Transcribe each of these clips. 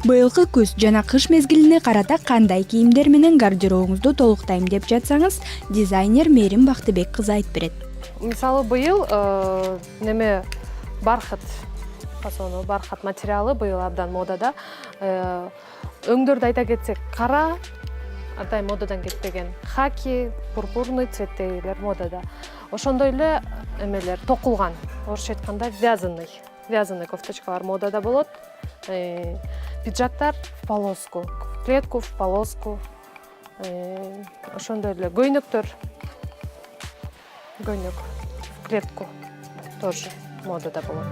Быйылкы күз жана кыш мезгилине карата кандай кийимдер менен гардеробуңузду толуктайм деп жатсаңыз, дизайнер Мээрим Бактыбек кызы айтып берет. Мисалы быйыл бархат фасону, бархат материалы быйыл абдан модада. Өңдөрдү айта кетсек, кара атай модадан кетпеген, хаки, пурпурный цветтейлер модада. Ошондой эле эмелер токулган, орусча айтканда вязаный кофточкалар модада болот. Пиджактар в полоску, клетку в полоску. Ошондой эле көйнөктөр, көйнөк в клетку тоже модада болот.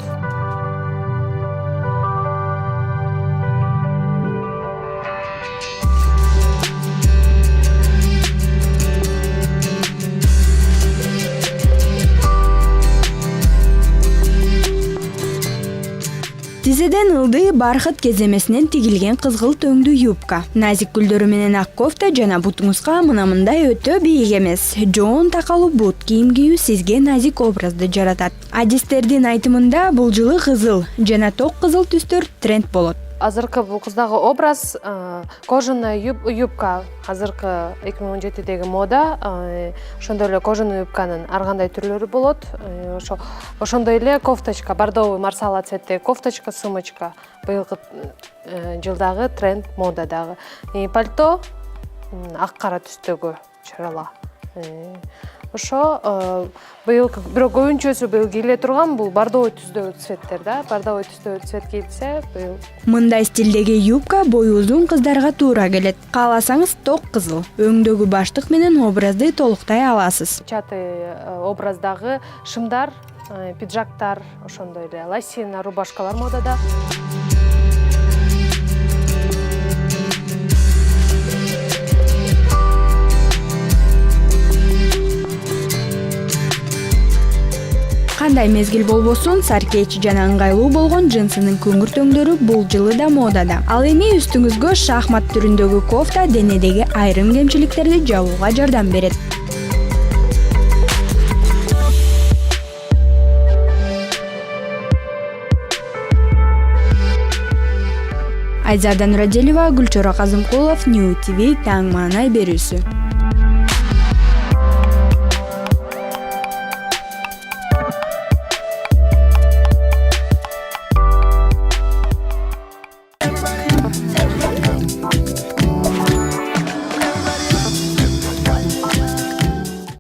Тизеден ылдый бархат кеземесинен тигилген кызгылт өңдүү юбка. Назик гүлдөрү менен ак кофта жана бутуңузга мындай өтө бийик эмес, жоон такалуу бут кийим кийүү сизге назик образды жаратат. Адистердин айтымында бул жылы кызыл жана ток кызыл түстөр тренд болот. Азыркы бул кыздагы образ кожаная юбка. Азыркы 2017-деги мода. Ошондой эле кожаный юбканын ар кандай түрлөрү болот. Ошондой эле кофточка, бордовый марсала цветтеги кофточка, сумочка. Быйылкы жылдагы тренд модадагы. Пальто ак кара түстөгү чарала. Ошо быйыл бирок көбүнчөсү быйыл кийле турган бул бордовый түстөгү цветтер да. Бордовый түстөгү цвет кийилсе быйыл. Мындай стилдеги юбка бою узун кыздарга туура келет. Кааласаңыз ток кызыл, өңдөгү баштык менен образды толуктай аласыз. Чаты образдагы шымдар, пиджактар, ошондой эле лосина, рубашкалар модада. Кандай мезгил болбосун, саркечи жана ыңгайлуу болгон джинсынын көңүр төңдөрү бул жылы да модада. Ал эми үстүңүзгө шахмат түрүндөгү кофта денедеги айрым кемчиликтерди жабууга жардам берет. Айзарда Нураделева, Гүлчора Казымкулов, New TV таң маанай берүүсү.